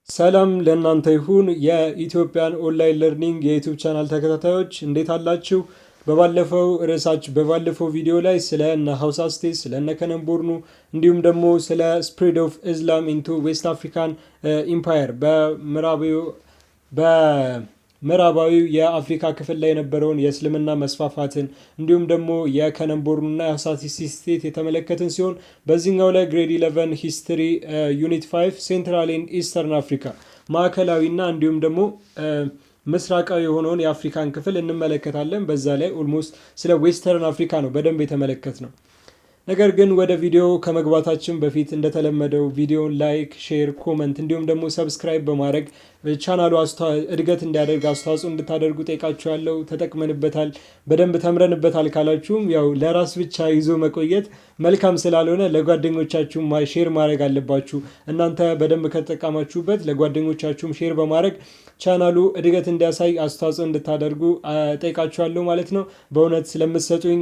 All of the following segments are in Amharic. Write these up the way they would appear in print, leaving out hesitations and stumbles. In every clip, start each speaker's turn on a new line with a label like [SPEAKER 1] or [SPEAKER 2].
[SPEAKER 1] ሰላም ለእናንተ ይሁን የኢትዮጵያን ኦንላይን ለርኒንግ የዩቲዩብ ቻናል ተከታታዮች እንዴት አላችሁ? በባለፈው ቪዲዮ ላይ ስለ እነ ሀውሳ ስቴት ስለ እነ ከነምቦርኑ እንዲሁም ደግሞ ስለ ስፕሬድ ኦፍ ኢስላም ኢንቱ ዌስት አፍሪካን ኢምፓየር በምዕራባዊው የአፍሪካ ክፍል ላይ የነበረውን የእስልምና መስፋፋትን እንዲሁም ደግሞ የከነምቦርኑና የሀውሳ ስቴት የተመለከትን ሲሆን በዚህኛው ላይ ግሬድ 11 ሂስትሪ ዩኒት 5 ሴንትራል ኤንድ ኢስተርን አፍሪካ ማዕከላዊና እንዲሁም ደግሞ ምስራቃዊ የሆነውን የአፍሪካን ክፍል እንመለከታለን። በዛ ላይ ኦልሞስት ስለ ዌስተርን አፍሪካ ነው በደንብ የተመለከት ነው። ነገር ግን ወደ ቪዲዮ ከመግባታችን በፊት እንደተለመደው ቪዲዮን ላይክ፣ ሼር፣ ኮመንት እንዲሁም ደግሞ ሰብስክራይብ በማድረግ ቻናሉ እድገት እንዲያደርግ አስተዋጽኦ እንድታደርጉ ጠይቃችኋለሁ። ተጠቅመንበታል፣ በደንብ ተምረንበታል ካላችሁም ያው ለራስ ብቻ ይዞ መቆየት መልካም ስላልሆነ ለጓደኞቻችሁም ሼር ማድረግ አለባችሁ። እናንተ በደንብ ከተጠቀማችሁበት ለጓደኞቻችሁም ሼር በማድረግ ቻናሉ እድገት እንዲያሳይ አስተዋጽኦ እንድታደርጉ ጠይቃችኋለሁ ማለት ነው። በእውነት ስለምትሰጡኝ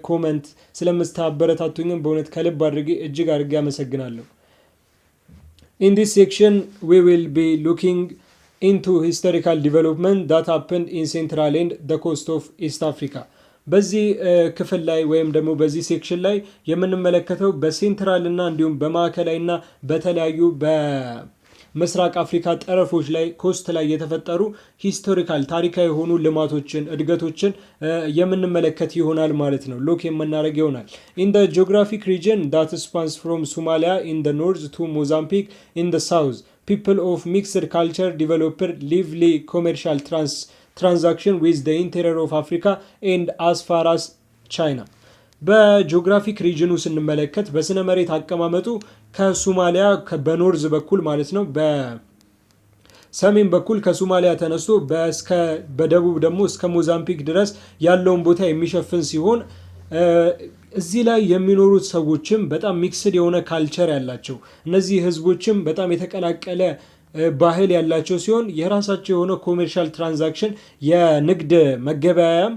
[SPEAKER 1] ኮመንት ስለምታበረታቱኝም በእውነት ከልብ አድርጌ እጅግ አድርጌ አመሰግናለሁ። In this section we will be looking into historical development that happened in Central and the coast of East Africa. በዚህ ክፍል ላይ ወይም ደግሞ በዚህ ሴክሽን ላይ የምንመለከተው በሴንትራል እና እንዲሁም በማዕከላዊና በተለያዩ በምስራቅ አፍሪካ ጠረፎች ላይ ኮስት ላይ የተፈጠሩ ሂስቶሪካል ታሪካዊ የሆኑ ልማቶችን እድገቶችን የምንመለከት ይሆናል ማለት ነው። ሎክ የምናደርግ ይሆናል። in the geographic region that spans from Somalia in the north to Mozambique in the south, people of mixed culture developed lively commercial transaction with the interior of Africa and as far as China. በጂኦግራፊክ ሪጅኑ ስንመለከት በስነ መሬት አቀማመጡ ከሶማሊያ በኖርዝ በኩል ማለት ነው በሰሜን በኩል ከሶማሊያ ተነስቶ በደቡብ ደግሞ እስከ ሞዛምቢክ ድረስ ያለውን ቦታ የሚሸፍን ሲሆን እዚህ ላይ የሚኖሩት ሰዎችም በጣም ሚክስድ የሆነ ካልቸር ያላቸው እነዚህ ህዝቦችም በጣም የተቀላቀለ ባህል ያላቸው ሲሆን የራሳቸው የሆነ ኮሜርሻል ትራንዛክሽን የንግድ መገበያያም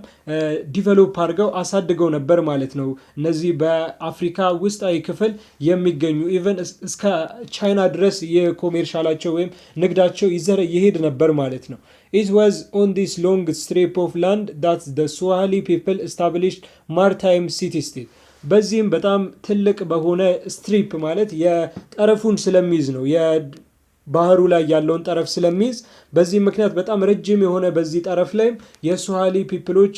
[SPEAKER 1] ዲቨሎፕ አድርገው አሳድገው ነበር ማለት ነው። እነዚህ በአፍሪካ ውስጣዊ ክፍል የሚገኙ ኢቨን እስከ ቻይና ድረስ የኮሜርሻላቸው ወይም ንግዳቸው ይሄድ ነበር ማለት ነው። It was on this long strip of land that the Swahili people established Maritime city-state. በዚህም በጣም ትልቅ በሆነ ስትሪፕ ማለት የጠረፉን ስለሚይዝ ነው ባህሩ ላይ ያለውን ጠረፍ ስለሚይዝ በዚህ ምክንያት በጣም ረጅም የሆነ በዚህ ጠረፍ ላይም የስዋሂሊ ፒፕሎች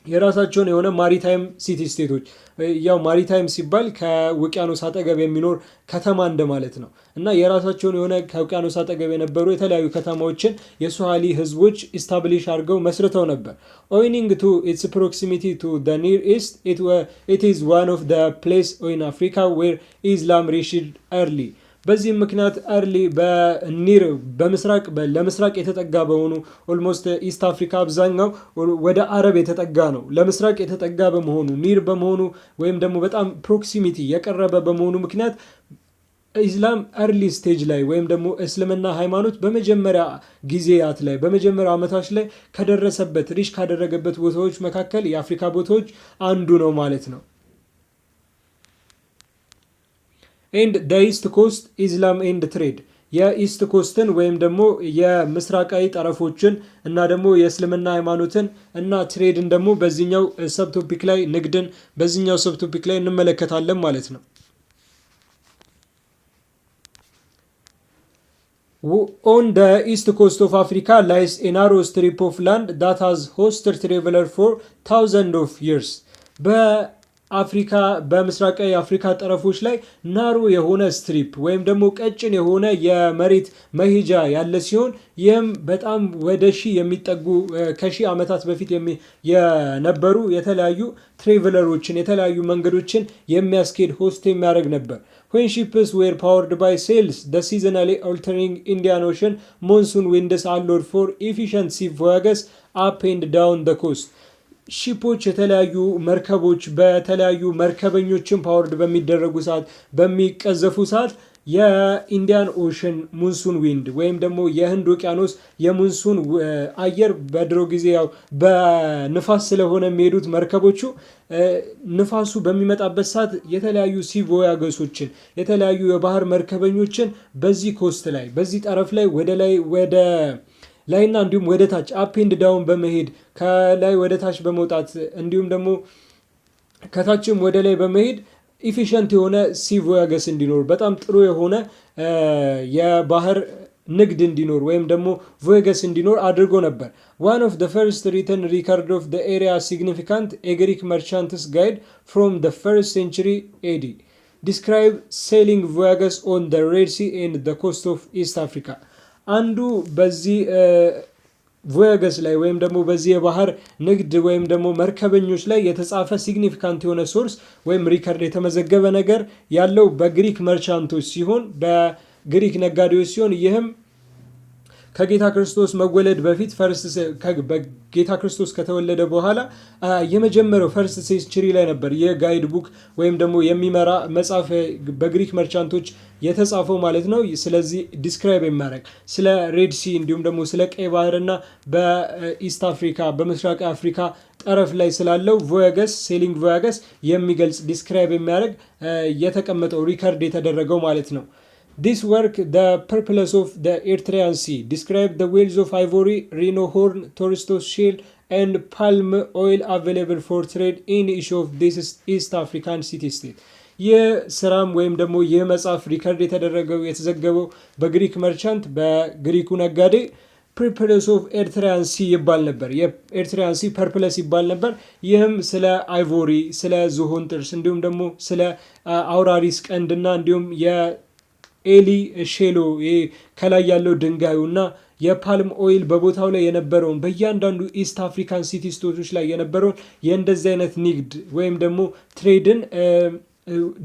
[SPEAKER 1] የራሳቸውን የሆነ ማሪታይም ሲቲ ስቴቶች ያው ማሪታይም ሲባል ከውቅያኖስ አጠገብ የሚኖር ከተማ እንደማለት ነው እና የራሳቸውን የሆነ ከውቅያኖስ አጠገብ የነበሩ የተለያዩ ከተማዎችን የስዋሂሊ ህዝቦች ኢስታብሊሽ አድርገው መስርተው ነበር። owing to its proximity to the Near East, it is one of the place in Africa where Islam reached early. በዚህ ምክንያት አርሊ በኒር በምስራቅ ለምስራቅ የተጠጋ በሆኑ ኦልሞስት ኢስት አፍሪካ አብዛኛው ወደ አረብ የተጠጋ ነው። ለምስራቅ የተጠጋ በመሆኑ ኒር በመሆኑ ወይም ደግሞ በጣም ፕሮክሲሚቲ የቀረበ በመሆኑ ምክንያት ኢስላም አርሊ ስቴጅ ላይ ወይም ደግሞ እስልምና ሃይማኖት በመጀመሪያ ጊዜያት ላይ በመጀመሪያ ዓመታች ላይ ከደረሰበት ሪች ካደረገበት ቦታዎች መካከል የአፍሪካ ቦታዎች አንዱ ነው ማለት ነው። and the east coast Islam and trade የኢስት ኮስትን ወይም ደግሞ የምስራቃዊ ጠረፎችን እና ደግሞ የእስልምና ሃይማኖትን እና ትሬድን ደግሞ በዚህኛው ሰብቶፒክ ላይ ንግድን በዚህኛው ሰብቶፒክ ላይ እንመለከታለን ማለት ነው። On the east coast of Africa lies a narrow strip of land that has hosted travelers for thousands of years. አፍሪካ በምስራቃዊ አፍሪካ ጠረፎች ላይ ናሮ የሆነ ስትሪፕ ወይም ደግሞ ቀጭን የሆነ የመሬት መሄጃ ያለ ሲሆን ይህም በጣም ወደ ሺህ የሚጠጉ ከሺህ ዓመታት በፊት የነበሩ የተለያዩ ትሬቨለሮችን የተለያዩ መንገዶችን የሚያስኬድ ሆስት የሚያደርግ ነበር። when ships were powered by sails, the seasonally altering Indian Ocean monsoon winds allowed for efficient sea voyages up and down the coast. ሺፖች የተለያዩ መርከቦች በተለያዩ መርከበኞችን ፓወርድ በሚደረጉ ሰዓት በሚቀዘፉ ሰዓት የኢንዲያን ኦሽን ሙንሱን ዊንድ ወይም ደግሞ የህንድ ውቅያኖስ የሙንሱን አየር በድሮ ጊዜ ያው በንፋስ ስለሆነ የሚሄዱት መርከቦቹ ንፋሱ በሚመጣበት ሰዓት የተለያዩ ሲቮያገሶችን የተለያዩ የባህር መርከበኞችን በዚህ ኮስት ላይ በዚህ ጠረፍ ላይ ወደ ላይና እንዲሁም ወደ ታች አፕ ኤንድ ዳውን በመሄድ ከላይ ወደ ታች በመውጣት እንዲሁም ደግሞ ከታችም ወደ ላይ በመሄድ ኢፊሽንት የሆነ ሲቮያገስ እንዲኖር በጣም ጥሩ የሆነ የባህር ንግድ እንዲኖር ወይም ደግሞ ቮያገስ እንዲኖር አድርጎ ነበር። one of the first written record of the area significant a Greek merchant's guide from the 1st century AD describe sailing voyages on the Red Sea and the coast of East Africa አንዱ በዚህ ቮያገስ ላይ ወይም ደግሞ በዚህ የባህር ንግድ ወይም ደግሞ መርከበኞች ላይ የተጻፈ ሲግኒፊካንት የሆነ ሶርስ ወይም ሪከርድ የተመዘገበ ነገር ያለው በግሪክ መርቻንቶች ሲሆን በግሪክ ነጋዴዎች ሲሆን ይህም ከጌታ ክርስቶስ መወለድ በፊት ጌታ ክርስቶስ ከተወለደ በኋላ የመጀመሪያው ፈርስት ሴንቸሪ ላይ ነበር የጋይድ ቡክ ወይም ደግሞ የሚመራ መጽሐፍ በግሪክ መርቻንቶች የተጻፈው ማለት ነው። ስለዚህ ዲስክራይብ የሚያደርግ ስለ ሬድ ሲ እንዲሁም ደግሞ ስለ ቀይ ባህርና በኢስት አፍሪካ በምስራቅ አፍሪካ ጠረፍ ላይ ስላለው ቮያገስ ሴሊንግ ቮያገስ የሚገልጽ ዲስክራይብ የሚያደርግ የተቀመጠው ሪከርድ የተደረገው ማለት ነው። This work, the purpose of the Eritrean Sea, described the whales of ivory, rhino horn, tortoise shell, and palm oil available for trade in each of these East African city-states. ይህ ስራም ወይም ደግሞ ይህ መጽሐፍ ሪከርድ የተዘገበው በግሪክ መርቻንት በግሪኩ ነጋዴ ፐርፕለስ ኦፍ ኤርትራያን ሲ ይባል ነበር። የኤርትራያን ሲ ፐርፕለስ ይባል ነበር። ይህም ስለ አይቮሪ፣ ስለ ዝሆን ጥርስ እንዲሁም ደግሞ ስለ አውራሪስ ቀንድና እንዲሁም ኤሊ ሼሎ ከላይ ያለው ድንጋዩ እና የፓልም ኦይል በቦታው ላይ የነበረውን በእያንዳንዱ ኢስት አፍሪካን ሲቲ ስቴቶች ላይ የነበረውን የእንደዚህ አይነት ንግድ ወይም ደግሞ ትሬድን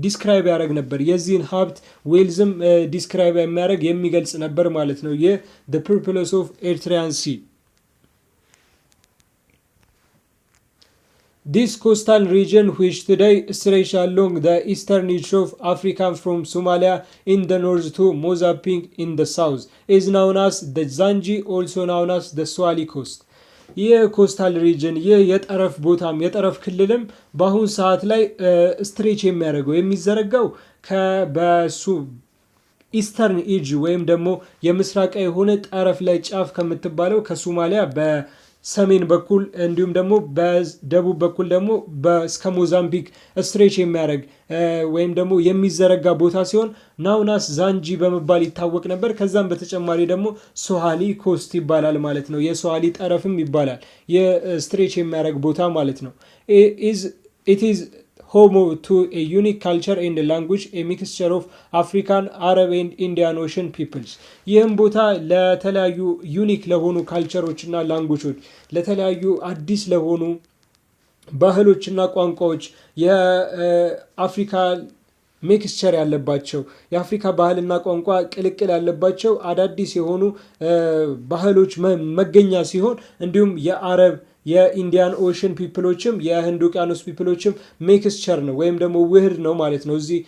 [SPEAKER 1] ዲስክራይብ ያደረግ ነበር። የዚህን ሀብት ዌልዝም ዲስክራይብ የሚያደርግ የሚገልጽ ነበር ማለት ነው። ይህ the purpose of Eritrean Sea. This coastal region, which today stretches along the eastern edge of Africa from Somalia in the north to Mozambique in the south, is known as the Zanj, also known as the Swahili coast. ይህ ኮስታል ሪጅን ይህ የጠረፍ ቦታም የጠረፍ ክልልም በአሁን ሰዓት ላይ ስትሬች የሚያደርገው የሚዘረጋው በሱ ኢስተርን ኢጅ ወይም ደግሞ የምስራቅ የሆነ ጠረፍ ላይ ጫፍ ከምትባለው ከሶማሊያ በሰሜን በኩል እንዲሁም ደግሞ በደቡብ በኩል ደግሞ እስከ ሞዛምቢክ ስትሬች የሚያደርግ ወይም ደግሞ የሚዘረጋ ቦታ ሲሆን ናውናስ ዛንጂ በመባል ይታወቅ ነበር። ከዛም በተጨማሪ ደግሞ ሶሃሊ ኮስት ይባላል ማለት ነው። የሶሃሊ ጠረፍም ይባላል የስትሬች የሚያደርግ ቦታ ማለት ነው። it is home to a unique culture and language, a mixture of African, Arab and Indian Ocean peoples. ይህም ቦታ ለተለያዩ ዩኒክ ለሆኑ ካልቸሮችና ላንጉጆች ለተለያዩ አዲስ ለሆኑ ባህሎችና ቋንቋዎች የአፍሪካ ሜክስቸር ያለባቸው የአፍሪካ ባህልና ቋንቋ ቅልቅል ያለባቸው አዳዲስ የሆኑ ባህሎች መገኛ ሲሆን እንዲሁም የአረብ የኢንዲያን ኦሽን ፒፕሎችም የህንድ ውቅያኖስ ፒፕሎችም ሜክስቸር ነው ወይም ደግሞ ውህድ ነው ማለት ነው። እዚህ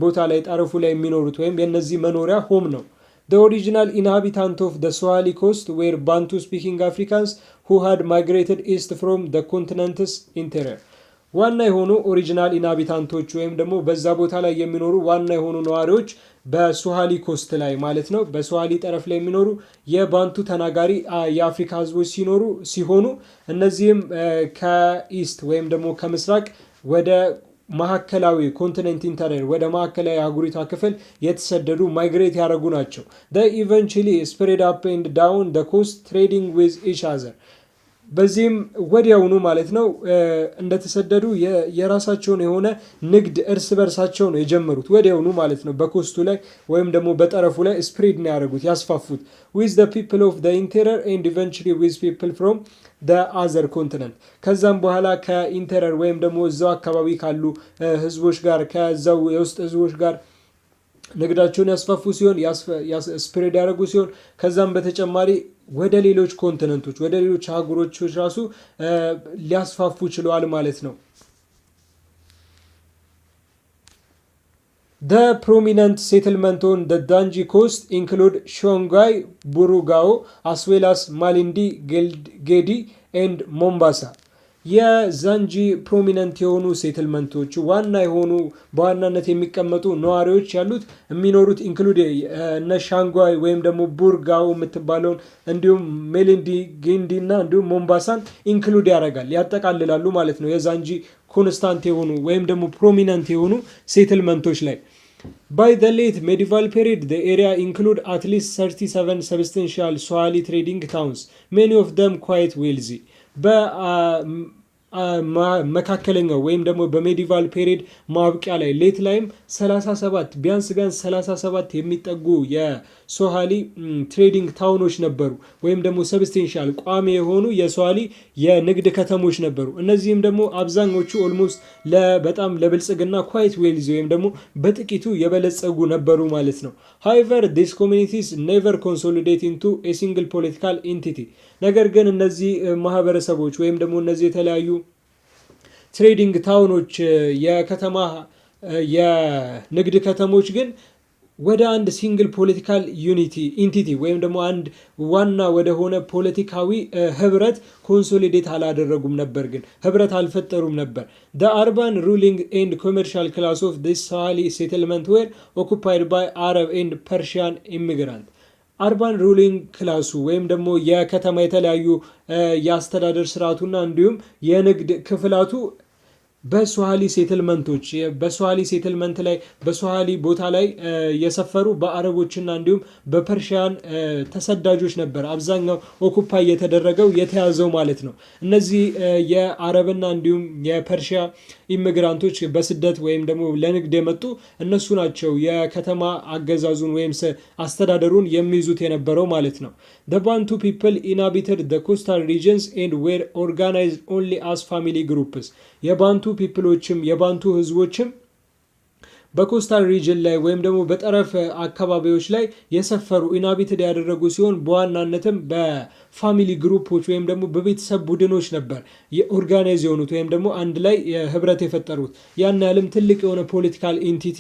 [SPEAKER 1] ቦታ ላይ ጠረፉ ላይ የሚኖሩት ወይም የነዚህ መኖሪያ ሆም ነው። The original inhabitant of the Swahili coast were Bantu speaking Africans who had migrated east from the continent's interior. ዋና የሆኑ ኦሪጂናል ኢንሃቢታንቶች ወይም ደግሞ በዛ ቦታ ላይ የሚኖሩ ዋና የሆኑ ነዋሪዎች በሶሃሊ ኮስት ላይ ማለት ነው በሶሃሊ ጠረፍ ላይ የሚኖሩ የባንቱ ተናጋሪ የአፍሪካ ህዝቦች ሲሆኑ እነዚህም ከኢስት ወይም ደግሞ ከምስራቅ ወደ ማዕከላዊ ኮንቲኔንት ኢንተሪየር ወደ ማዕከላዊ አህጉሪቷ ክፍል የተሰደዱ ማይግሬት ያደረጉ ናቸው። they eventually spread up and down the coast trading with each other. በዚህም ወዲያውኑ ማለት ነው እንደተሰደዱ የራሳቸውን የሆነ ንግድ እርስ በርሳቸው ነው የጀመሩት ወዲያውኑ ማለት ነው በኮስቱ ላይ ወይም ደግሞ በጠረፉ ላይ ስፕሬድ ነው ያደረጉት ያስፋፉት with the people of the interior and eventually with people from the other continent. ከዛም በኋላ ከኢንተሪየር ወይም ደግሞ እዛው አካባቢ ካሉ ህዝቦች ጋር ከዛው የውስጥ ህዝቦች ጋር ንግዳቸውን ያስፋፉ ሲሆን ስፕሬድ ያደረጉ ሲሆን ከዛም በተጨማሪ ወደ ሌሎች ኮንቲነንቶች ወደ ሌሎች አህጉሮች ራሱ ሊያስፋፉ ችለዋል ማለት ነው። The prominent settlement on the Zanj coast include Shongai, Burugao, as well as Malindi, Gedi, and Mombasa. የዛንጂ ፕሮሚነንት የሆኑ ሴትልመንቶች ዋና የሆኑ በዋናነት የሚቀመጡ ነዋሪዎች ያሉት የሚኖሩት ኢንክሉድ እነ ሻንጓይ ወይም ደግሞ ቡርጋው የምትባለውን እንዲሁም ሜሊንዲ ጊንዲ እና እንዲሁም ሞምባሳን ኢንክሉድ ያደርጋል ያጠቃልላሉ ማለት ነው። የዛንጂ ኮንስታንት የሆኑ ወይም ደግሞ ፕሮሚነንት የሆኑ ሴትልመንቶች ላይ By the late medieval period, the area include at least 37 substantial Swahili trading towns, many of them quite wealthy. በመካከለኛው ወይም ደግሞ በሜዲቫል ፔሪድ ማብቂያ ላይ ሌት ላይም 37 ቢያንስ 37 የሚጠጉ የሶሃሊ ትሬዲንግ ታውኖች ነበሩ ወይም ደግሞ ሰብስቴንሻል ቋሚ የሆኑ የሶሃሊ የንግድ ከተሞች ነበሩ። እነዚህም ደግሞ አብዛኞቹ ኦልሞስት በጣም ለብልጽግና ኳይት ዌልዚ ወይም ደግሞ በጥቂቱ የበለጸጉ ነበሩ ማለት ነው። however these communities never consolidate into a single political entity ነገር ግን እነዚህ ማህበረሰቦች ወይም ደግሞ እነዚህ የተለያዩ ትሬዲንግ ታውኖች የከተማ የንግድ ከተሞች ግን ወደ አንድ ሲንግል ፖለቲካል ኢንቲቲ ወይም ደግሞ አንድ ዋና ወደ ሆነ ፖለቲካዊ ህብረት ኮንሶሊዴት አላደረጉም ነበር፣ ግን ህብረት አልፈጠሩም ነበር። the urban ruling and commercial class of this Swahili settlement were occupied by Arab and Persian immigrants አርባን ሩሊንግ ክላሱ ወይም ደግሞ የከተማ የተለያዩ የአስተዳደር ስርዓቱና እንዲሁም የንግድ ክፍላቱ በሶሃሊ ሴትልመንቶች በሶሃሊ ሴትልመንት ላይ በሶሃሊ ቦታ ላይ የሰፈሩ በአረቦችና እንዲሁም በፐርሺያን ተሰዳጆች ነበር አብዛኛው ኦኩፓይ የተደረገው የተያዘው ማለት ነው። እነዚህ የአረብና እንዲሁም የፐርሺያ ኢሚግራንቶች በስደት ወይም ደግሞ ለንግድ የመጡ እነሱ ናቸው የከተማ አገዛዙን ወይም አስተዳደሩን የሚይዙት የነበረው ማለት ነው። The Bantu people inhabited the coastal regions and were organized only as family groups. የባንቱ ፒፕሎችም የባንቱ ህዝቦችም በኮስታል ሪጅን ላይ ወይም ደግሞ በጠረፍ አካባቢዎች ላይ የሰፈሩ ኢናቢትድ ያደረጉ ሲሆን በዋናነትም በፋሚሊ ግሩፖች ወይም ደግሞ በቤተሰብ ቡድኖች ነበር የኦርጋናይዝ የሆኑት ወይም ደግሞ አንድ ላይ ህብረት የፈጠሩት። ያን ያህልም ትልቅ የሆነ ፖለቲካል ኢንቲቲ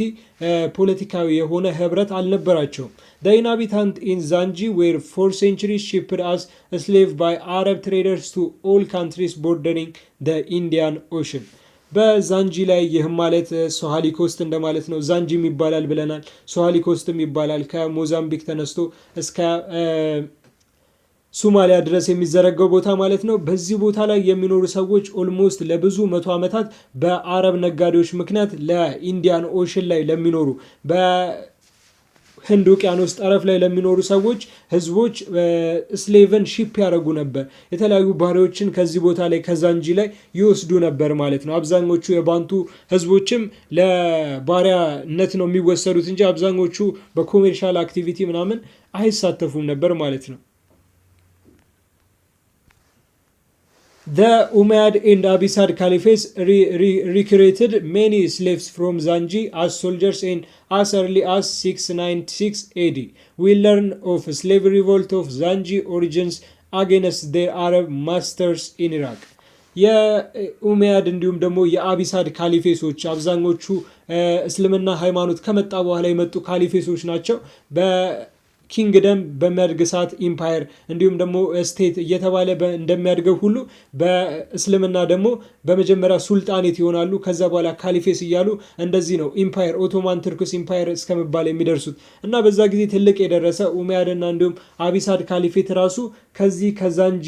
[SPEAKER 1] ፖለቲካዊ የሆነ ህብረት አልነበራቸውም። The inhabitants in Zanj were for centuries shipped as slaves by Arab traders to all countries bordering the Indian Ocean. በዛንጂ ላይ ይህም ማለት ሶሃሊ ኮስት እንደማለት ነው። ዛንጂም ይባላል ብለናል፣ ሶሃሊ ኮስትም ይባላል። ከሞዛምቢክ ተነስቶ እስከ ሶማሊያ ድረስ የሚዘረጋው ቦታ ማለት ነው። በዚህ ቦታ ላይ የሚኖሩ ሰዎች ኦልሞስት ለብዙ መቶ ዓመታት በአረብ ነጋዴዎች ምክንያት ለኢንዲያን ኦሽን ላይ ለሚኖሩ ህንድ ውቅያኖስ ጠረፍ ላይ ለሚኖሩ ሰዎች ህዝቦች ስሌቨን ሺፕ ያደርጉ ነበር። የተለያዩ ባሪያዎችን ከዚህ ቦታ ላይ ከዛንጂ ላይ ይወስዱ ነበር ማለት ነው። አብዛኞቹ የባንቱ ህዝቦችም ለባሪያነት ነው የሚወሰዱት እንጂ አብዛኞቹ በኮሜርሻል አክቲቪቲ ምናምን አይሳተፉም ነበር ማለት ነው። The Umayyad and Abbasid Caliphates recruited many slaves from Zanji as soldiers in as early as 696 AD. We learn of a slave revolt of Zanji origins against their Arab masters in Iraq. የኡመያድ እንዲሁም ደግሞ የአቢሳድ ካሊፌሶች አብዛኞቹ እስልምና ሃይማኖት ከመጣ በኋላ የመጡ ካሊፌሶች ናቸው። ኪንግደም በሚያድግ ሰዓት ኢምፓየር እንዲሁም ደግሞ ስቴት እየተባለ እንደሚያድገው ሁሉ በእስልምና ደግሞ በመጀመሪያ ሱልጣኔት ይሆናሉ። ከዛ በኋላ ካሊፌስ እያሉ እንደዚህ ነው ኢምፓየር ኦቶማን ቱርክስ ኢምፓየር እስከመባል የሚደርሱት እና በዛ ጊዜ ትልቅ የደረሰ ኡመያድና እንዲሁም አቢሳድ ካሊፌት ራሱ ከዚህ ከዛንጂ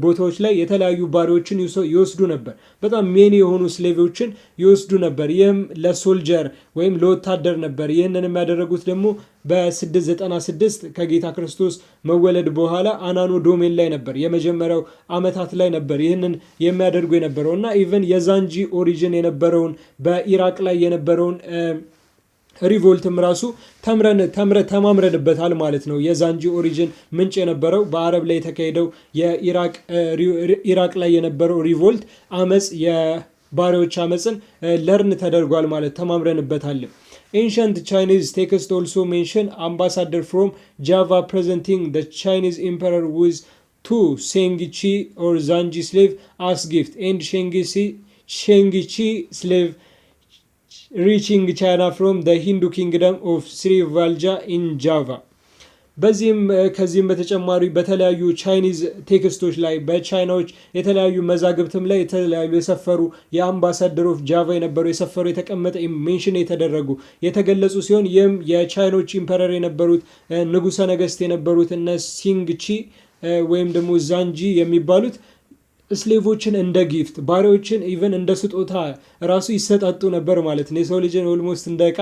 [SPEAKER 1] ቦታዎች ላይ የተለያዩ ባሪዎችን ይወስዱ ነበር። በጣም ሜኒ የሆኑ ስሌቪዎችን ይወስዱ ነበር። ይህም ለሶልጀር ወይም ለወታደር ነበር። ይህንን የሚያደረጉት ደግሞ በ696 ከጌታ ክርስቶስ መወለድ በኋላ አናኖ ዶሜን ላይ ነበር። የመጀመሪያው አመታት ላይ ነበር ይህንን የሚያደርጉ የነበረው እና ኢቨን የዛንጂ ኦሪጂን የነበረውን በኢራቅ ላይ የነበረውን ሪቮልትም ራሱ ተማምረንበታል ማለት ነው። የዛንጂ ኦሪጂን ምንጭ የነበረው በአረብ ላይ የተካሄደው የኢራቅ ላይ የነበረው ሪቮልት አመፅ የባሪያዎች አመፅን ለርን ተደርጓል ማለት ተማምረንበታል። Ancient Chinese texts also mention ambassador from Java presenting the Chinese emperor with two Shengqi or Zanji slave as gift and Shengqi slave reaching China from the Hindu kingdom of Srivalja in Java. በዚህም ከዚህም በተጨማሪ በተለያዩ ቻይኒዝ ቴክስቶች ላይ በቻይናዎች የተለያዩ መዛግብትም ላይ የተለያዩ የሰፈሩ የአምባሳደር ኦፍ ጃቫ የነበሩ የሰፈሩ የተቀመጠ ሜንሽን የተደረጉ የተገለጹ ሲሆን ይህም የቻይኖች ኢምፐረር የነበሩት ንጉሰ ነገስት የነበሩት እነ ሲንግቺ ወይም ደግሞ ዛንጂ የሚባሉት ስሌቮችን እንደ ጊፍት ባሪያዎችን ኢቨን እንደ ስጦታ ራሱ ይሰጣጡ ነበር ማለት ነው። የሰው ልጅን ኦልሞስት እንደ ዕቃ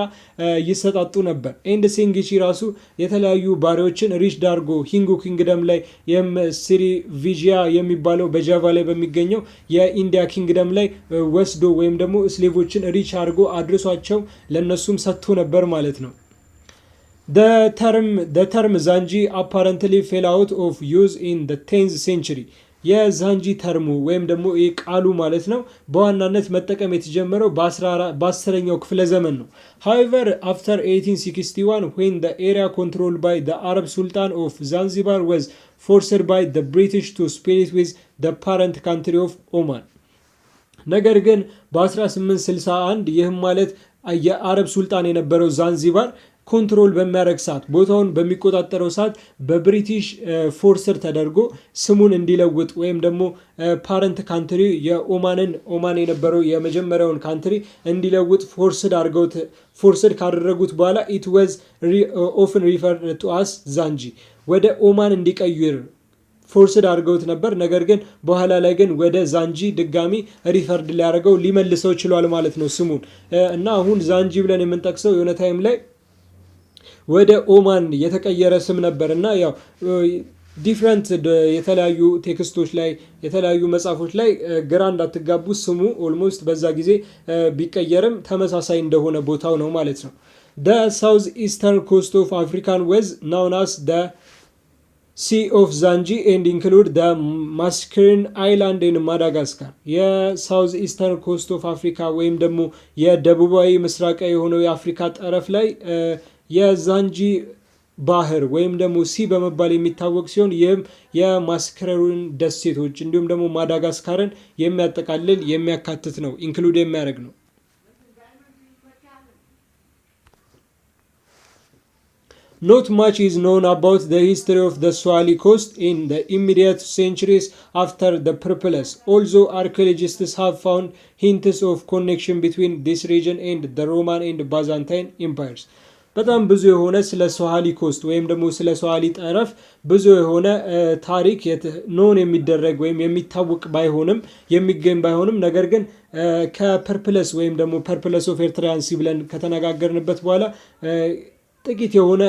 [SPEAKER 1] ይሰጣጡ ነበር። ኤንድ ሲንግቺ ራሱ የተለያዩ ባሪያዎችን ሪች ዳርጎ ሂንጉ ኪንግደም ላይ ሲሪቪጂያ የሚባለው በጃቫ ላይ በሚገኘው የኢንዲያ ኪንግደም ላይ ወስዶ ወይም ደግሞ ስሌቮችን ሪች አድርጎ አድርሷቸው ለነሱም ሰጥቶ ነበር ማለት ነው። The term Zanji apparently fell out of use in the 10th century. የዛንጂ ተርሙ ወይም ደግሞ ቃሉ ማለት ነው በዋናነት መጠቀም የተጀመረው በ10ኛው ክፍለ ዘመን ነው። However, after 1861 when the area controlled by the Arab Sultan of Zanzibar was forced by the British to split with the parent country of Oman. ነገር ግን በ1861 ይህም ማለት የአረብ ሱልጣን የነበረው ዛንዚባር ኮንትሮል በሚያደርግ ሰዓት ቦታውን በሚቆጣጠረው ሰዓት በብሪቲሽ ፎርስር ተደርጎ ስሙን እንዲለውጥ ወይም ደግሞ ፓረንት ካንትሪ ኦማን የነበረው የመጀመሪያውን ካንትሪ እንዲለውጥ ፎርስድ ካደረጉት በኋላ it was often referred to as ዛንጂ ወደ ኦማን እንዲቀይር ፎርስድ አድርገውት ነበር። ነገር ግን በኋላ ላይ ግን ወደ ዛንጂ ድጋሚ ሪፈርድ ሊያደርገው ሊመልሰው ችሏል ማለት ነው ስሙን እና አሁን ዛንጂ ብለን የምንጠቅሰው የሆነ ታይም ላይ ወደ ኦማን የተቀየረ ስም ነበር እና ያው ዲፍረንት የተለያዩ ቴክስቶች ላይ የተለያዩ መጽሐፎች ላይ ግራ እንዳትጋቡ ስሙ ኦልሞስት በዛ ጊዜ ቢቀየርም ተመሳሳይ እንደሆነ ቦታው ነው ማለት ነው። The south eastern coast of Africa was known as the Sea of Zanji and include the Mascarenes Island in Madagascar. የሳውዝ ኢስተርን ኮስት ኦፍ አፍሪካ ወይም ደግሞ የደቡባዊ ምስራቃዊ የሆነው የአፍሪካ ጠረፍ ላይ የዛንጂ ባህር ወይም ደግሞ ሲ በመባል የሚታወቅ ሲሆን ይህም የማስከረሩን ደሴቶች እንዲሁም ደግሞ ማዳጋስካርን የሚያጠቃልል የሚያካትት ነው ኢንክሉድ የሚያደርግ ነው። Not much is known about the history of the Swahili coast in the immediate centuries after the Purples, although archaeologists have found hints of connection between this region and the Roman and Byzantine empires. በጣም ብዙ የሆነ ስለ ሶሃሊ ኮስት ወይም ደግሞ ስለ ሶሃሊ ጠረፍ ብዙ የሆነ ታሪክ ኖን የሚደረግ ወይም የሚታወቅ ባይሆንም የሚገኝ ባይሆንም ነገር ግን ከፐርፕለስ ወይም ደግሞ ፐርፕለስ ኦፍ ኤርትራያን ሲ ብለን ከተነጋገርንበት በኋላ ጥቂት የሆነ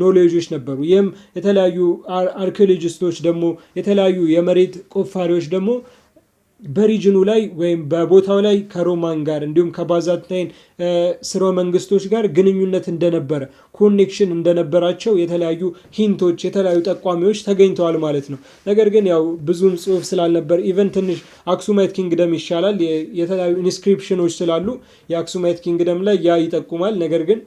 [SPEAKER 1] ኖሌጆች ነበሩ። ይህም የተለያዩ አርኪኦሎጂስቶች ደግሞ የተለያዩ የመሬት ቆፋሪዎች ደግሞ በሪጅኑ ላይ ወይም በቦታው ላይ ከሮማን ጋር እንዲሁም ከባዛንታይን ስርወ መንግስቶች ጋር ግንኙነት እንደነበረ ኮኔክሽን እንደነበራቸው የተለያዩ ሂንቶች የተለያዩ ጠቋሚዎች ተገኝተዋል ማለት ነው። ነገር ግን ያው ብዙም ጽሁፍ ስላልነበር ኢቨን ትንሽ አክሱማይት ኪንግደም ይሻላል የተለያዩ ኢንስክሪፕሽኖች ስላሉ የአክሱማይት ኪንግደም ላይ ያ ይጠቁማል። ነገር ግን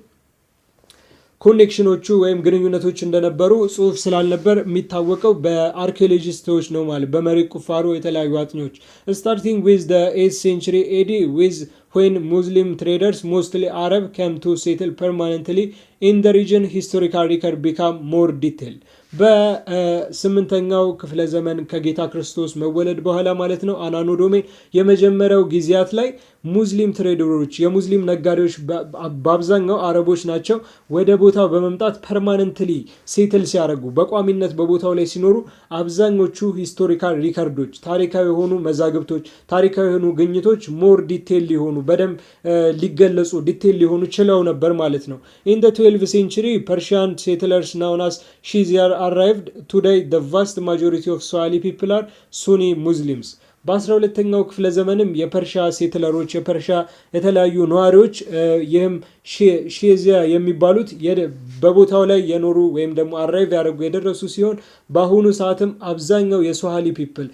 [SPEAKER 1] ኮኔክሽኖቹ ወይም ግንኙነቶች እንደነበሩ ጽሁፍ ስላልነበር የሚታወቀው በአርኪኦሎጂስቶች ነው ማለት በመሬት ቁፋሮ የተለያዩ አጥኚዎች starting with the 8th century AD with when Muslim traders mostly Arab came to settle permanently in the region historical record become more detailed. በስምንተኛው ክፍለ ዘመን ከጌታ ክርስቶስ መወለድ በኋላ ማለት ነው አናኖ ዶሜን የመጀመሪያው ጊዜያት ላይ ሙስሊም ትሬደሮች የሙስሊም ነጋዴዎች በአብዛኛው አረቦች ናቸው ወደ ቦታው በመምጣት ፐርማነንትሊ ሴትል ሲያደርጉ በቋሚነት በቦታው ላይ ሲኖሩ አብዛኞቹ ሂስቶሪካል ሪከርዶች ታሪካዊ የሆኑ መዛግብቶች ታሪካዊ የሆኑ ግኝቶች ሞር ዲቴል ሊሆኑ በደንብ ሊገለጹ ዲቴል ሊሆኑ ችለው ነበር ማለት ነው። in the 12th century Persian settlers known as Shizar arrived. Today the vast majority of Swahili people are Sunni Muslims. በ12ኛው ክፍለ ዘመንም የፐርሻ ሴትለሮች የፐርሻ የተለያዩ ነዋሪዎች ይህም ሼዚያ የሚባሉት በቦታው ላይ የኖሩ ወይም ደግሞ አራይቭ ያደረጉ የደረሱ ሲሆን በአሁኑ ሰዓትም አብዛኛው የሶሃሊ ፒፕል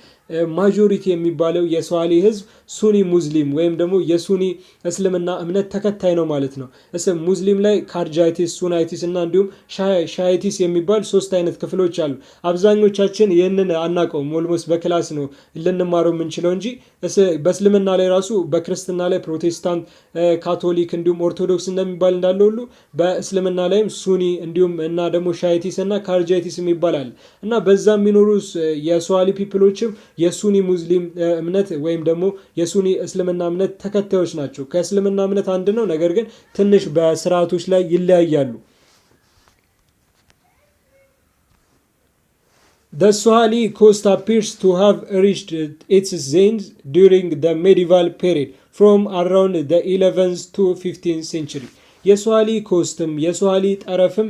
[SPEAKER 1] ማጆሪቲ የሚባለው የስዋሂሊ ህዝብ ሱኒ ሙስሊም ወይም ደግሞ የሱኒ እስልምና እምነት ተከታይ ነው ማለት ነው። ሙስሊም ላይ ካርጃይቲስ፣ ሱናይቲስ እና እንዲሁም ሻይቲስ የሚባል 3 አይነት ክፍሎች አሉ። አብዛኞቻችን ይህንን አናውቀውም። ኦልሞስት በክላስ ነው ልንማረው የምንችለው እንጂ በእስልምና ላይ ራሱ በክርስትና ላይ ፕሮቴስታንት፣ ካቶሊክ እንዲሁም ኦርቶዶክስ እንደሚባል እንዳለ ሁሉ በእስልምና ላይም ሱኒ እንዲሁም እና ደግሞ ሻይቲስ እና ካርጃይቲስ የሚባል አለ እና በዛ የሚኖሩ የስዋሂሊ ፒፕሎችም የሱኒ ሙስሊም እምነት ወይም ደግሞ የሱኒ እስልምና እምነት ተከታዮች ናቸው። ከእስልምና እምነት አንድ ነው፣ ነገር ግን ትንሽ በስርዓቶች ላይ ይለያያሉ። The Swahili coast appears to have reached its zenith during the medieval period from around the 11th to 15th century. የስዋሂሊ ኮስትም የስዋሂሊ ጠረፍም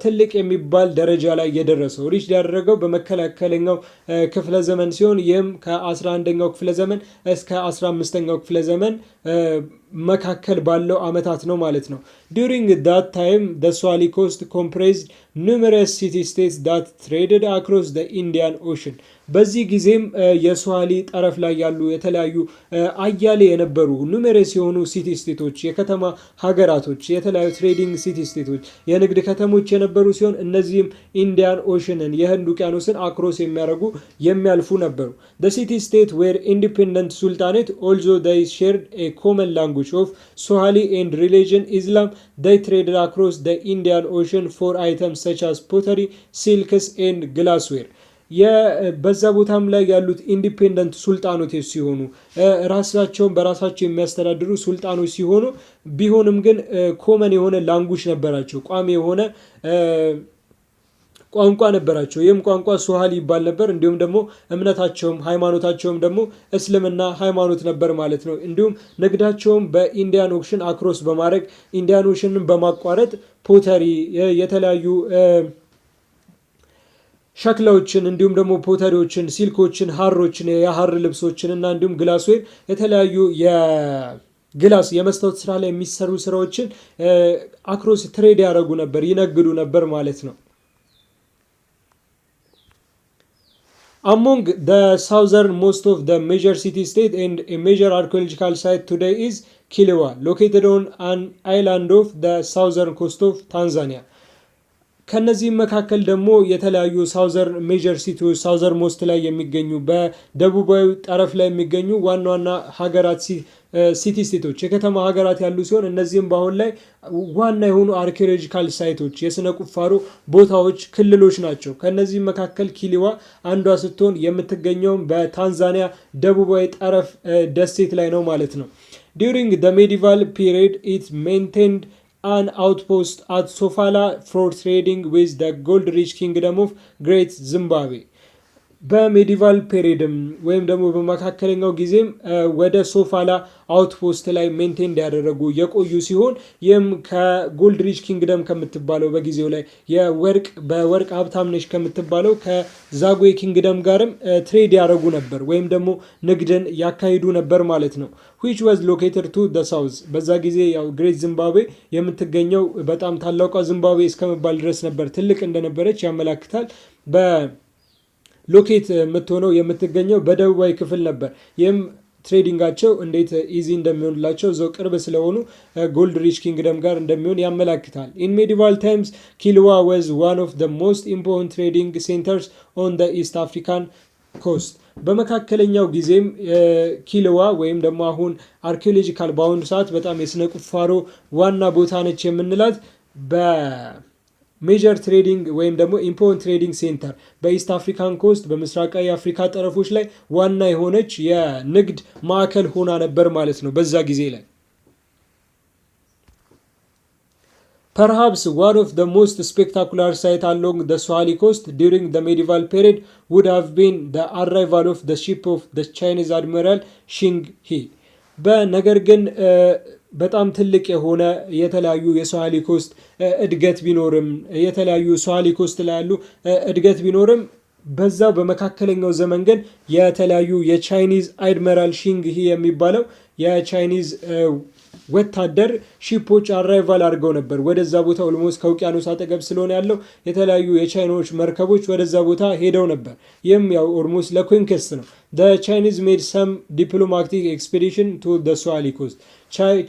[SPEAKER 1] ትልቅ የሚባል ደረጃ ላይ የደረሰው ሪች ያደረገው በመከላከለኛው ክፍለ ዘመን ሲሆን ይህም ከ11ኛው ክፍለ ዘመን እስከ 15ኛው ክፍለ ዘመን መካከል ባለው አመታት ነው ማለት ነው። During that time the Swahili coast comprised numerous city states that traded across the Indian Ocean. በዚህ ጊዜም የስዋሂሊ ጠረፍ ላይ ያሉ የተለያዩ አያሌ የነበሩ ኑሜረስ የሆኑ ሲቲ ስቴቶች የከተማ ሀገራቶች የተለያዩ ትሬዲንግ ሲቲ ስቴቶች የንግድ ከተሞች የነበሩ ሲሆን እነዚህም ኢንዲያን ኦሽንን የህንድ ውቅያኖስን አክሮስ የሚያልፉ ነበሩ። The city state were independent sultanate although they shared a common language of Swahili and religion Islam. They traded across the Indian Ocean for items such as pottery, silks and glassware. በዛ ቦታም ላይ ያሉት ኢንዲፔንደንት ሱልጣኖች ሲሆኑ ራሳቸውን በራሳቸው የሚያስተዳድሩ ሱልጣኖች ሲሆኑ ቢሆንም ግን ኮመን የሆነ ላንጉጅ ነበራቸው፣ ቋሚ የሆነ ቋንቋ ነበራቸው። ይህም ቋንቋ ስዋሂሊ ይባል ነበር። እንዲሁም ደግሞ እምነታቸውም ሃይማኖታቸውም ደግሞ እስልምና ሃይማኖት ነበር ማለት ነው። እንዲሁም ንግዳቸውም በኢንዲያን ኦሽን አክሮስ በማድረግ ኢንዲያን ኦሽንን በማቋረጥ ፖተሪ የተለያዩ ሸክላዎችን እንዲሁም ደግሞ ፖተሪዎችን፣ ሲልኮችን፣ ሀሮችን፣ የሀር ልብሶችን እና እንዲሁም ግላስዌር የተለያዩ የግላስ የመስታወት ስራ ላይ የሚሰሩ ስራዎችን አክሮስ ትሬድ ያደርጉ ነበር፣ ይነግዱ ነበር ማለት ነው። Among the southern most of the major city state and a major archaeological site today is Kilwa, located on an island of the southern coast of Tanzania. ከነዚህ መካከል ደግሞ የተለያዩ ሳውዘር ሜጀር ሲቲዎች ሳውዘር ሞስት ላይ የሚገኙ በደቡባዊ ጠረፍ ላይ የሚገኙ ዋና ዋና ሀገራት ሲቲ ስቴቶች የከተማ ሀገራት ያሉ ሲሆን እነዚህም በአሁን ላይ ዋና የሆኑ አርኪኦሎጂካል ሳይቶች የስነ ቁፋሮ ቦታዎች ክልሎች ናቸው። ከነዚህ መካከል ኪሊዋ አንዷ ስትሆን የምትገኘውም በታንዛኒያ ደቡባዊ ጠረፍ ደሴት ላይ ነው ማለት ነው። During the medieval period it maintained an outpost at Sofala for trading with the gold-rich kingdom of Great Zimbabwe. በሜዲቫል ፔሪድም ወይም ደግሞ በመካከለኛው ጊዜም ወደ ሶፋላ አውትፖስት ላይ ሜንቴን ያደረጉ የቆዩ ሲሆን ይህም ከጎልድ ሪች ኪንግደም ከምትባለው በጊዜው ላይ በወርቅ ሀብታም ነች ከምትባለው ከዛጉዌ ኪንግደም ጋርም ትሬድ ያደረጉ ነበር ወይም ደግሞ ንግድን ያካሂዱ ነበር ማለት ነው። which was located to the south በዛ ጊዜ ያው ግሬት ዚምባብዌ የምትገኘው በጣም ታላቋ ዚምባብዌ እስከመባል ድረስ ነበር፣ ትልቅ እንደነበረች ያመላክታል። ሎኬት የምትሆነው የምትገኘው በደቡባዊ ክፍል ነበር። ይህም ትሬዲንጋቸው እንዴት ኢዚ እንደሚሆንላቸው ዘው ቅርብ ስለሆኑ ጎልድ ሪች ኪንግደም ጋር እንደሚሆን ያመላክታል። in medieval times Kilwa was one of the most important trading centers on the East African coast. በመካከለኛው ጊዜም ኪልዋ ወይም ደግሞ አሁን አርኪኦሎጂካል በአሁኑ ሰዓት በጣም የስነ ቁፋሮ ዋና ቦታ ነች የምንላት ሜጀር ትሬዲንግ ወይም ደግሞ ኢምፖርት ትሬዲንግ ሴንተር በኢስት አፍሪካን ኮስት በምስራቃዊ የአፍሪካ ጠረፎች ላይ ዋና የሆነች የንግድ ማዕከል ሆና ነበር ማለት ነው በዛ ጊዜ ላይ። Perhaps one of the most spectacular sights along the Swahili coast during the medieval period would have been the arrival of the ship of the Chinese admiral Xing He. በነገር ግን በጣም ትልቅ የሆነ የተለያዩ የስዋሂሊ ኮስት እድገት ቢኖርም የተለያዩ ስዋሂሊ ኮስት ላይ ያሉ እድገት ቢኖርም በዛው በመካከለኛው ዘመን ግን የተለያዩ የቻይኒዝ አድሚራል ሺንግ ሂ የሚባለው የቻይኒዝ ወታደር ሺፖች አራይቫል አድርገው ነበር ወደዛ ቦታ ኦልሞስት ከውቅያኖስ አጠገብ ስለሆነ ያለው የተለያዩ የቻይናዎች መርከቦች ወደዛ ቦታ ሄደው ነበር። ይህም ያው ኦልሞስት ለኮንከስት ነው። the Chinese made some diplomatic expedition to the Swahili coast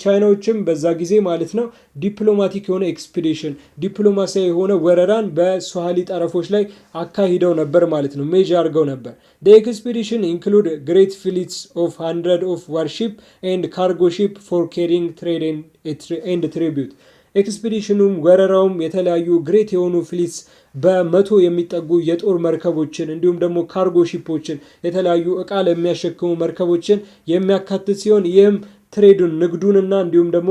[SPEAKER 1] ቻይናዎችም በዛ ጊዜ ማለት ነው ዲፕሎማቲክ የሆነ ኤክስፒዲሽን ዲፕሎማሲያዊ የሆነ ወረራን በስዋሂሊ ጠረፎች ላይ አካሂደው ነበር ማለት ነው። ሜጅ አድርገው ነበር። the expedition include great fleets of hundred of warship and cargo ship for carrying trade and tribute ኤክስፒዲሽኑም ወረራውም የተለያዩ ግሬት የሆኑ ፍሊትስ በመቶ የሚጠጉ የጦር መርከቦችን እንዲሁም ደግሞ ካርጎ ሺፖችን የተለያዩ እቃ ለሚያሸክሙ መርከቦችን የሚያካትት ሲሆን ይህም ትሬዱን ንግዱንና እንዲሁም ደግሞ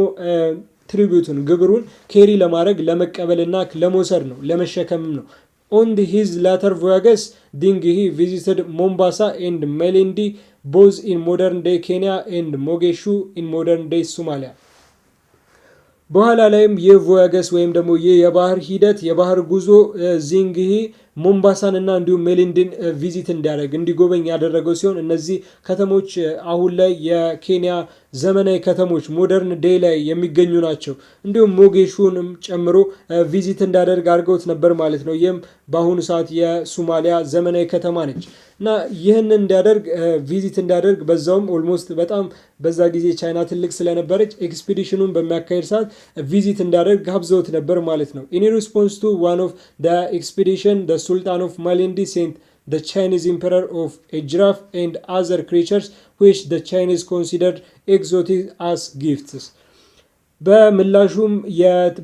[SPEAKER 1] ትሪቢዩቱን ግብሩን ኬሪ ለማድረግ ለመቀበልና ለመውሰድ ነው ለመሸከምም ነው። on his later voyages Ding he visited Mombasa and Malindi both in modern day Kenya and Mogadishu in modern day Somalia በኋላ ላይም የቮያገስ ወይም ደግሞ የባህር ሂደት የባህር ጉዞ ዚንግሂ ሞምባሳንና እንዲሁም ሜሊንድን ቪዚት እንዲያደርግ እንዲጎበኝ ያደረገው ሲሆን እነዚህ ከተሞች አሁን ላይ የኬንያ ዘመናዊ ከተሞች ሞደርን ዴይ ላይ የሚገኙ ናቸው። እንዲሁም ሞጌሹንም ጨምሮ ቪዚት እንዲያደርግ አድርገውት ነበር ማለት ነው። ይህም በአሁኑ ሰዓት የሶማሊያ ዘመናዊ ከተማ ነች እና ይህን እንዲያደርግ ቪዚት እንዲያደርግ በዛውም ኦልሞስት በጣም በዛ ጊዜ ቻይና ትልቅ ስለነበረች ኤክስፒዲሽኑን በሚያካሄድ ሰዓት ቪዚት እንዲያደርግ ጋብዘውት ነበር ማለት ነው። ኢን ሪስፖንስ ቱ ዋን ኦፍ ዘ ኤክስፒዲሽን ዘ ሱልጣን ኦፍ ማሊንዲ ሴንት the Chinese emperor of a giraffe and other creatures which the Chinese considered exotic as gifts በምላሹም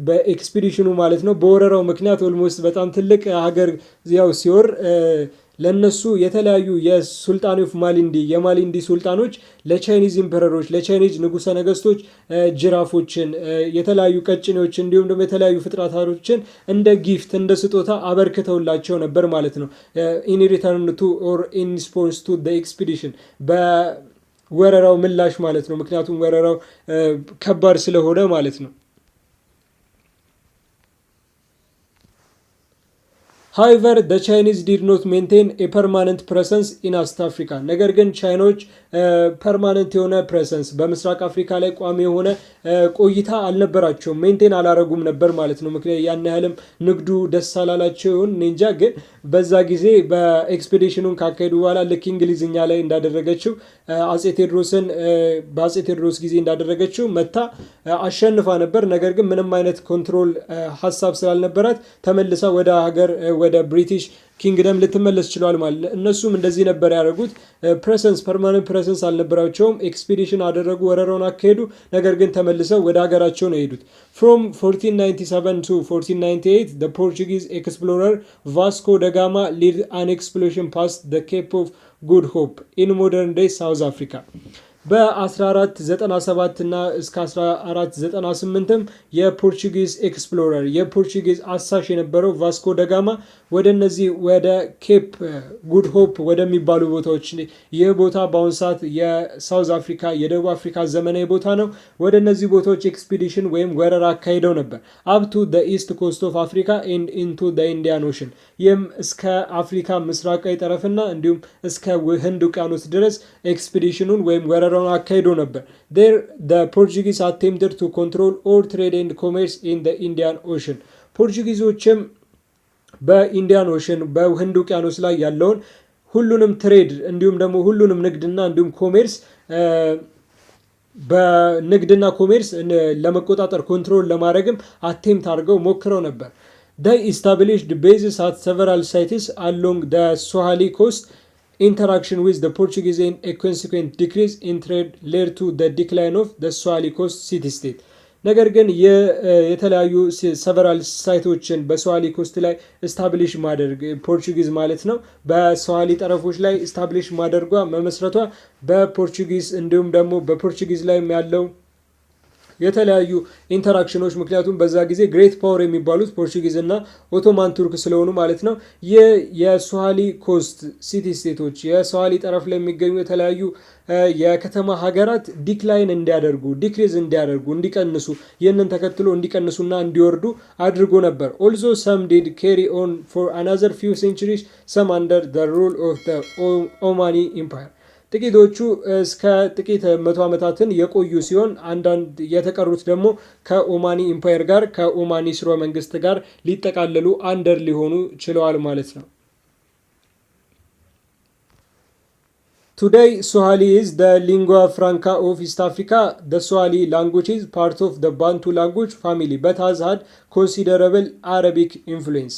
[SPEAKER 1] በኤክስፒዲሽኑ ማለት ነው በወረራው ምክንያት ኦልሞስት በጣም ትልቅ ሀገር ያው ሲወር ለነሱ የተለያዩ የሱልጣን ኦፍ ማሊንዲ የማሊንዲ ሱልጣኖች ለቻይኒዝ ኢምፐረሮች ለቻይኒዝ ንጉሰ ነገስቶች ጅራፎችን የተለያዩ ቀጭኔዎች እንዲሁም ደግሞ የተለያዩ ፍጥረታቶችን እንደ ጊፍት እንደ ስጦታ አበርክተውላቸው ነበር ማለት ነው። in return to or in response to the expedition በወረራው ምላሽ ማለት ነው። ምክንያቱም ወረራው ከባድ ስለሆነ ማለት ነው። However, the Chinese did not maintain a permanent presence in East Africa. ነገር ግን ቻይኖች ፐርማነንት የሆነ ፕሬሰንስ በምስራቅ አፍሪካ ላይ ቋሚ የሆነ ቆይታ አልነበራቸውም፣ ሜንቴን አላረጉም ነበር ማለት ነው። ምክንያት ያን ያህልም ንግዱ ደስ አላላቸው እንጃ። ግን በዛ ጊዜ በኤክስፔዲሽኑን ካካሄዱ በኋላ ልክ እንግሊዝኛ ላይ እንዳደረገችው አጼ ቴዎድሮስን በአጼ ቴዎድሮስ ጊዜ እንዳደረገችው መታ አሸንፋ ነበር። ነገር ግን ምንም አይነት ኮንትሮል ሀሳብ ስላልነበራት ተመልሳ ወደ ሀገር ወደ ብሪቲሽ ኪንግደም ልትመለስ ችሏል ማለት እነሱም እንደዚህ ነበር ያደረጉት። ፕሬሰንስ ፐርማነንት ፕሬሰንስ አልነበራቸውም። ኤክስፒዲሽን አደረጉ፣ ወረራውን አካሄዱ። ነገር ግን ተመልሰው ወደ ሀገራቸው ነው የሄዱት። from 1497 to 1498 the Portuguese explorer Vasco da Gama led an exploration past the Cape of Good Hope in modern day South Africa በ1497 እና እስከ 1498 የፖርቹጊዝ ኤክስፕሎረር የፖርቹጊዝ አሳሽ የነበረው ቫስኮ ደጋማ ወደ እነዚህ ወደ ኬፕ ጉድ ሆፕ ወደሚባሉ ቦታዎች ይህ ቦታ በአሁኑ ሰዓት የሳውዝ አፍሪካ የደቡብ አፍሪካ ዘመናዊ ቦታ ነው። ወደ እነዚህ ቦታዎች ኤክስፒዲሽን ወይም ወረራ አካሂደው ነበር up to the east coast of Africa and into the Indian Ocean ይህም እስከ አፍሪካ ምስራቃዊ ጠረፍና እንዲሁም እስከ ህንድ ውቅያኖስ ድረስ ኤክስፒዲሽኑን ወይም ወረራውን አካሂዶ ነበር። there the Portuguese attempted to control all trade and commerce in the Indian Ocean ፖርቹጊዞችም በኢንዲያን ኦሽን በህንድ ውቅያኖስ ላይ ያለውን ሁሉንም ትሬድ እንዲሁም ደግሞ ሁሉንም ንግድና እንዲሁም ኮሜርስ በንግድና ኮሜርስ ለመቆጣጠር ኮንትሮል ለማድረግም አቴምፕት አድርገው ሞክረው ነበር። they established bases at several sites along the Swahili coast. Interaction with the Portuguese and a consequent decrease in trade led to the decline of the Swahili coast city-state. ነገር ግን የተለያዩ ሰቨራል ሳይቶችን በስዋሂሊ ኮስት ላይ ስታብሊሽ ማድረግ ፖርቹጊዝ ማለት ነው በስዋሂሊ ጠረፎች ላይ ስታብሊሽ ማድረጓ መመስረቷ በፖርቹጊዝ እንዲሁም ደግሞ በፖርቹጊዝ ላይ ያለው የተለያዩ ኢንተራክሽኖች ምክንያቱም በዛ ጊዜ ግሬት ፓወር የሚባሉት ፖርቹጊዝ እና ኦቶማን ቱርክ ስለሆኑ ማለት ነው የስዋሂሊ ኮስት ሲቲ ስቴቶች የስዋሂሊ ጠረፍ ላይ የሚገኙ የተለያዩ የከተማ ሀገራት ዲክላይን እንዲያደርጉ ዲክሪዝ እንዲያደርጉ እንዲቀንሱ ይህንን ተከትሎ እንዲቀንሱና እንዲወርዱ አድርጎ ነበር። also some did carry on for another few centuries some under the rule of the Omani empire ጥቂቶቹ እስከ ጥቂት መቶ ዓመታትን የቆዩ ሲሆን አንዳንድ የተቀሩት ደግሞ ከኦማኒ ኢምፓየር ጋር ከኦማኒ ስርወ መንግስት ጋር ሊጠቃለሉ አንደር ሊሆኑ ችለዋል ማለት ነው። Today, Swahili is the lingua franca of East Africa. The Swahili language is part of the Bantu language family but has had considerable Arabic influence.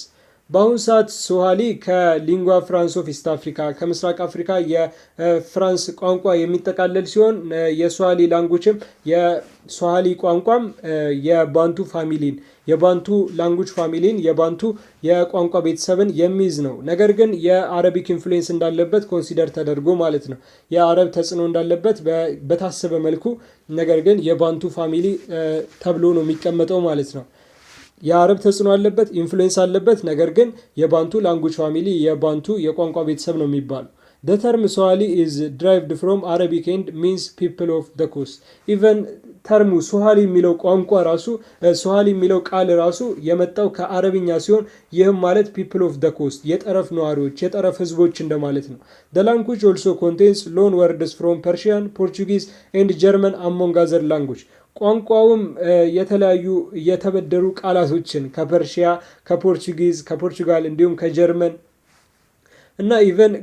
[SPEAKER 1] በአሁኑ ሰዓት ስዋሂሊ ከሊንጓ ፍራንስ ኦፍ ኢስት አፍሪካ ከምስራቅ አፍሪካ የፍራንስ ቋንቋ የሚጠቃለል ሲሆን የስዋሂሊ ላንጉጅም የስዋሂሊ ቋንቋም የባንቱ ፋሚሊን የባንቱ ላንጉጅ ፋሚሊን የባንቱ የቋንቋ ቤተሰብን የሚይዝ ነው። ነገር ግን የአረቢክ ኢንፍሉዌንስ እንዳለበት ኮንሲደር ተደርጎ ማለት ነው የአረብ ተጽዕኖ እንዳለበት በታሰበ መልኩ ነገር ግን የባንቱ ፋሚሊ ተብሎ ነው የሚቀመጠው ማለት ነው። የአረብ ተጽዕኖ አለበት ኢንፍሉዌንስ አለበት ነገር ግን የባንቱ ላንጉጅ ፋሚሊ የባንቱ የቋንቋ ቤተሰብ ነው የሚባለው። The term Swahili is derived from Arabic and means people of the coast. Even ተርሙ ስዋሂሊ የሚለው ቋንቋ ራሱ ስዋሂሊ የሚለው ቃል ራሱ የመጣው ከአረብኛ ሲሆን ይህም ማለት people of the coast የጠረፍ ነዋሪዎች የጠረፍ ህዝቦች እንደማለት ነው። The language also contains loan words from Persian, Portuguese and German among other language. ቋንቋውም የተለያዩ የተበደሩ ቃላቶችን ከፐርሺያ ከፖርቹጊዝ ከፖርቹጋል እንዲሁም ከጀርመን እና ኢቨን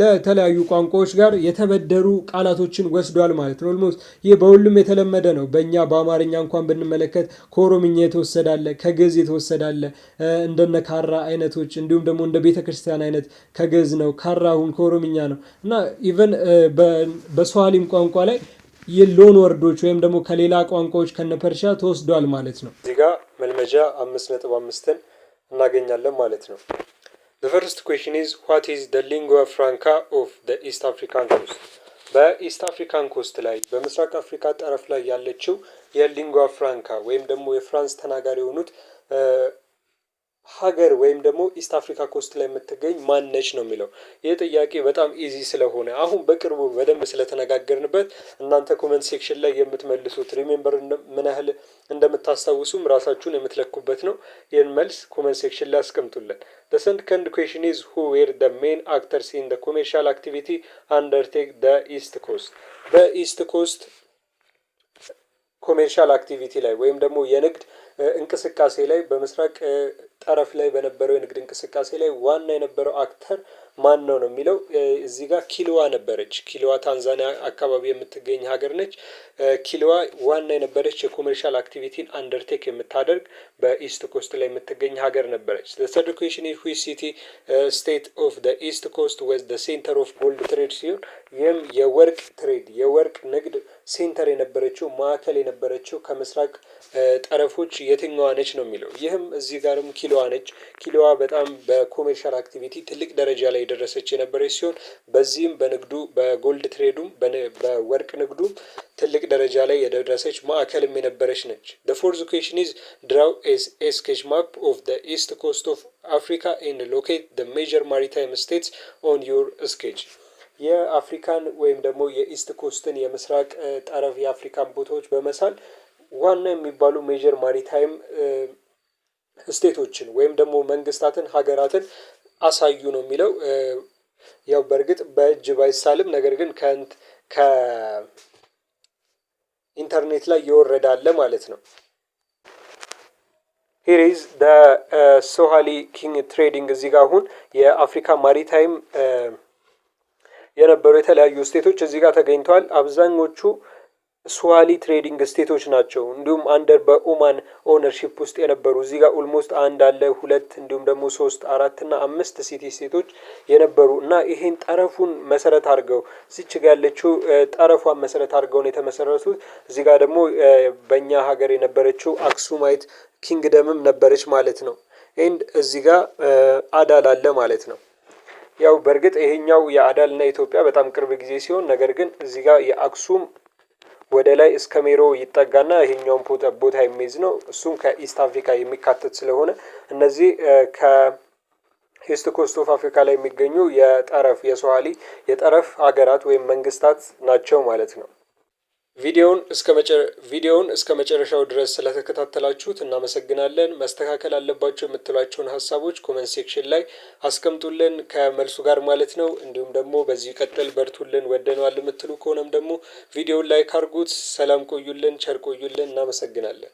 [SPEAKER 1] ለተለያዩ ቋንቋዎች ጋር የተበደሩ ቃላቶችን ወስዷል ማለት ነው። ኦልሞስት ይህ በሁሉም የተለመደ ነው። በእኛ በአማርኛ እንኳን ብንመለከት ከኦሮምኛ የተወሰዳለ ከግዕዝ የተወሰዳለ እንደነ ካራ አይነቶች እንዲሁም ደግሞ እንደ ቤተ ክርስቲያን አይነት ከግዕዝ ነው። ካራ አሁን ከኦሮምኛ ነው እና ኢቨን በስዋሂሊም ቋንቋ ላይ የሎን ወርዶች ወይም ደግሞ ከሌላ ቋንቋዎች ከነፐርሻ ተወስዷል ማለት ነው። እዚህ ጋር መልመጃ 5.5ን እናገኛለን ማለት ነው። The first question is what is the lingua franca of the East African coast? በኢስት አፍሪካን ኮስት ላይ በምስራቅ አፍሪካ ጠረፍ ላይ ያለችው የሊንጓ ፍራንካ ወይም ደግሞ የፍራንስ ተናጋሪ የሆኑት ሀገር ወይም ደግሞ ኢስት አፍሪካ ኮስት ላይ የምትገኝ ማነች ነው የሚለው። ይህ ጥያቄ በጣም ኢዚ ስለሆነ አሁን በቅርቡ በደንብ ስለተነጋገርንበት እናንተ ኮመንት ሴክሽን ላይ የምትመልሱት ሪሜምበር ምን ያህል እንደምታስታውሱም ራሳችሁን የምትለኩበት ነው። ይህን መልስ ኮመንት ሴክሽን ላይ አስቀምጡልን። The second question is who were the main actors in the commercial activity undertake the East Coast? በኢስት ኮስት ኮሜርሻል አክቲቪቲ ላይ ወይም ደግሞ የንግድ እንቅስቃሴ ላይ በምስራቅ ጠረፍ ላይ በነበረው የንግድ እንቅስቃሴ ላይ ዋና የነበረው አክተር ማን ነው ነው የሚለው። እዚህ ጋር ኪልዋ ነበረች። ኪልዋ ታንዛኒያ አካባቢ የምትገኝ ሀገር ነች። ኪልዋ ዋና የነበረች የኮሜርሻል አክቲቪቲን አንደርቴክ የምታደርግ በኢስት ኮስት ላይ የምትገኝ ሀገር ነበረች። The third question is which city state of the east coast was the center of gold trade ሲሆን ይህም የወርቅ ትሬድ የወርቅ ንግድ ሴንተር የነበረችው ማዕከል የነበረችው ከምስራቅ ጠረፎች የትኛዋ ነች ነው የሚለው። ይህም እዚህ ጋርም ኪልዋ ነች። ኪልዋ በጣም በኮሜርሻል አክቲቪቲ ትልቅ ደረጃ ላይ የደረሰች የነበረች ሲሆን በዚህም በንግዱ በጎልድ ትሬዱም በወርቅ ንግዱም ትልቅ ደረጃ ላይ የደረሰች ማዕከልም የነበረች ነች። The fourth question is draw a sketch map of the east coast of Africa and locate the major maritime states on your sketch. የአፍሪካን ወይም ደግሞ የኢስት ኮስትን የምስራቅ ጠረፍ የአፍሪካን ቦታዎች በመሳል ዋና የሚባሉ ሜጀር ማሪታይም ስቴቶችን ወይም ደግሞ መንግስታትን ሀገራትን አሳዩ ነው የሚለው። ያው በእርግጥ በእጅ ባይሳልም ነገር ግን ከኢንተርኔት ላይ ይወረዳል ማለት ነው። Here is the Swahili king trading እዚህ ጋር አሁን የአፍሪካ ማሪታይም የነበሩ የተለያዩ ስቴቶች እዚህ ጋር ተገኝተዋል። አብዛኞቹ ስዋሂሊ ትሬዲንግ ስቴቶች ናቸው። እንዲሁም አንደር በኦማን ኦነርሺፕ ውስጥ የነበሩ እዚህ ጋር ኦልሞስት አንድ አለ ሁለት እንዲሁም ደግሞ 3 4 እና 5 ሲቲ ስቴቶች የነበሩ እና ይሄን ጠረፉን መሰረት አድርገው እዚች ጋር ያለችው ጠረፏን መሰረት አድርገው ነው የተመሰረቱት። እዚህ ጋር ደግሞ በእኛ ሀገር የነበረችው አክሱማይት ኪንግደምም ነበረች ማለት ነው። ኤንድ እዚህ ጋር አዳል አለ ማለት ነው። ያው በእርግጥ ይሄኛው የአዳልና ኢትዮጵያ በጣም ቅርብ ጊዜ ሲሆን ነገር ግን እዚህ ጋር የአክሱም ወደ ላይ እስከ ሜሮ ይጠጋና ይሄኛውን ቦታ የሚይዝ ነው። እሱም ከኢስት አፍሪካ የሚካተት ስለሆነ እነዚህ ከኢስት ኮስት ኦፍ አፍሪካ ላይ የሚገኙ የጠረፍ የስዋሂሊ የጠረፍ ሀገራት ወይም መንግስታት ናቸው ማለት ነው። ቪዲዮውን እስከ መጨረሻው ድረስ ስለተከታተላችሁት እናመሰግናለን። መስተካከል አለባቸው የምትሏቸውን ሀሳቦች ኮመንት ሴክሽን ላይ አስቀምጡልን ከመልሱ ጋር ማለት ነው። እንዲሁም ደግሞ በዚህ ቀጥል በርቱልን ወደነዋል የምትሉ ከሆነም ደግሞ ቪዲዮውን ላይክ አድርጉት። ሰላም ቆዩልን፣ ቸር ቆዩልን። እናመሰግናለን።